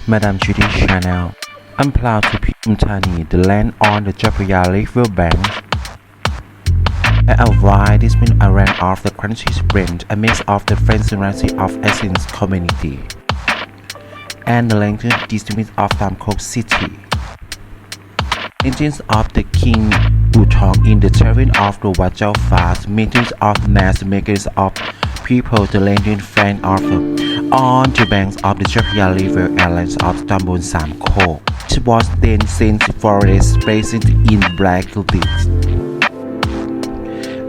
Madam Judy Channel. I'm proud to Pathumthani, the land on the Japhria River bank. A wide distant around of the country's brand, a mix of the French of Essence community, and the length district of Samkok city. Engines of the King Wutong in the terrain of the Wajau fast, meetings of mass makers of people the landing fan of on the banks of the Japhria River islands of Tambon Samkok. It was then sent forest present in black cliffs.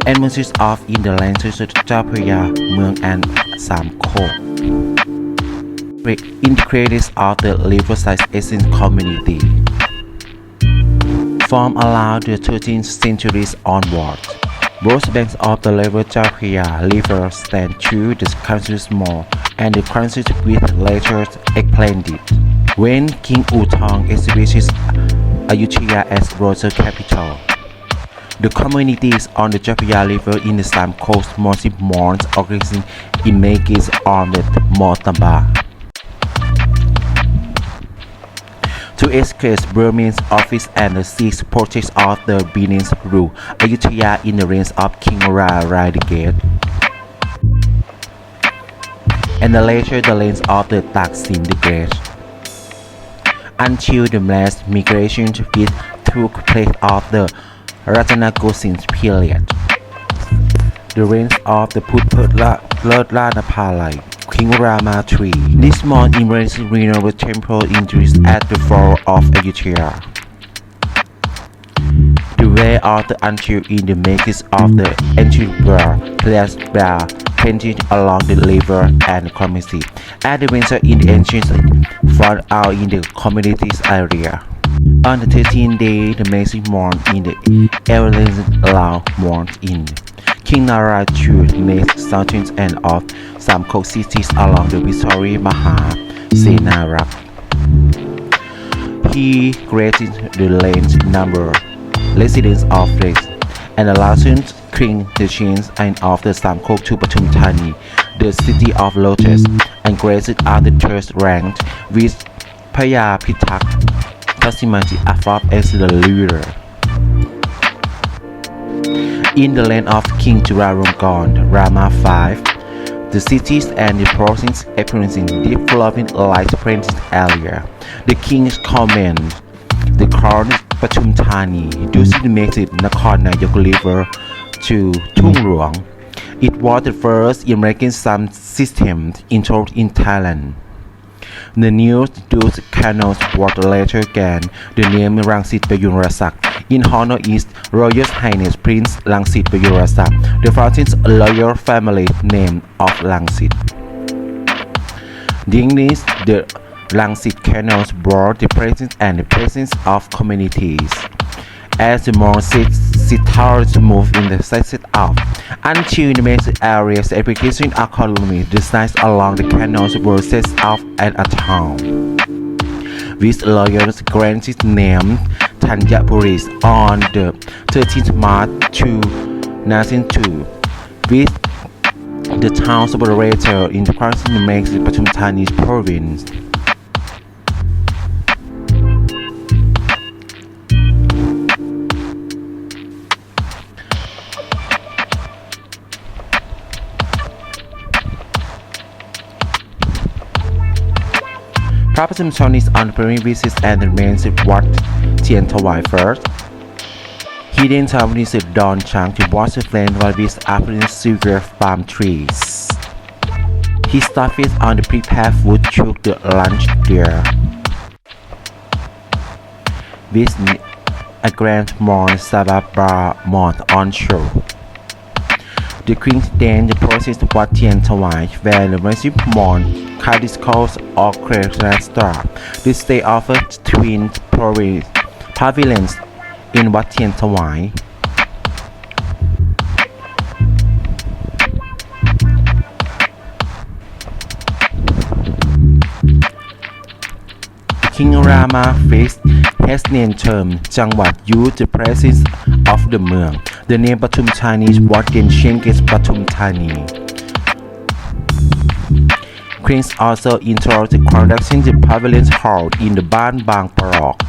And most of in the lands of Japhria, Mueang and Samkok. Integrated of the riverside essence community. Form allowed the 13th centuries onward. Both banks of the river Japhria River stand to the country's more, and the country with later expanded. When King Wutong established Ayutthaya as royal capital, the communities on the Japhria River in the Samkok mostly mourned organizing images on the Mortamba. To escape Burmese office and the six portraits of the Benin's rule, Ayutthaya in the reign of King Radagate, and later the reign of the Taksin the Great, until the mass migration took place of the Ratanakosin period. The reign of the Putputlanapalai, King Rama III. This small impressive renewable temple increased at the fall of Ayutthaya. The way of the until in the makers of the ancient place bar painted along the river and community. At the winter in the ancient found out in the community's area. On the 13th day, the massive mourn in the everlasting allow mourned in. King Nara II made sultans and of Samkok cities along the Victoria Maha Senarak. He created the land number residents of place and allowed King the chains and of the Samkok to Pathumthani, the city of lotus, and granted other third ranked with Paya Pitak Tasimati Afab as the leader. In the land of King Chulalongkorn, Rama V, the cities and the provinces experiencing deep flowing light printed area. The king's command, the crown Pathumthani, designated Nakhon Nayok River to Thung Luang. It was the first American sun system installed in Thailand. The new Dutch canals was later gained the name Rangsit Payurasak in honor of His Royal Highness Prince Rangsit Payurasak, the 14th royal family name of Rangsit. During this, the Rangsit canals brought the presence and the presence of communities. As the more settlers moved in the set up, until the major areas application economy, the sites along the canals were set up as a town, with lawyers granted name Tanjapuris on the 13th March 2002, with the town's operator in the current makes Pathumthani province. Pathumthani is on the premises and remains Wat Tien Thawai first. He then traveled Don Chang to watch the flame while with afternoon sugar palm trees. He stopped on the prepared food took the lunch there. With a grand morn Sababa Mont on shore. The Queen then the process Wat Tien Thawai, where the massive morn discourse or create star. This stay offered twin pavilions in Wat Tien Thawai. King Rama Fest has named term จังหวัด used the presence of the เมือง The name Pathumthani was then changed as Pathumthani. Queens also introduced construction the Pavilion Hall in the Ban Bang Parok.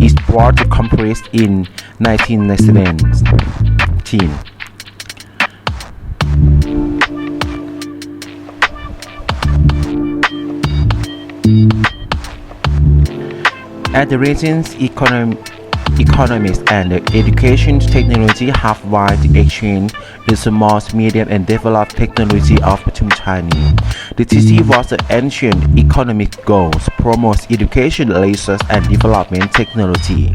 It brought to complete in 1919. At the region's economics and education technology have wide exchange the small, medium and developed technology of Pathumthani. The city was an ancient economic goals, promotes education, research and development technology.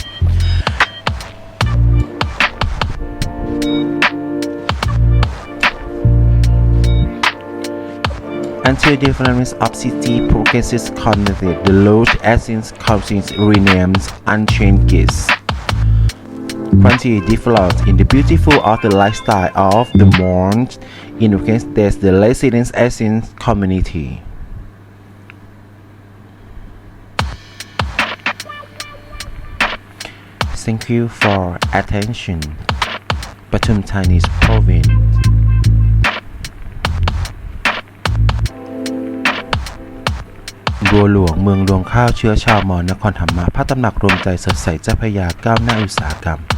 Until development of city progresses connected, the Lord Athens Council renames unchanged. Frontier developed in the beautiful of the lifestyle of the modern immigrants that the residents Athens community. Thank you for attention. Pathumthani province. บัวหลวงเมืองรวงข้าวเชื้อชาวมอญนครธรรมะพระตำหนักรวมใจสดใสเจ้าพระยาก้าวหน้าอุตสาหกรรม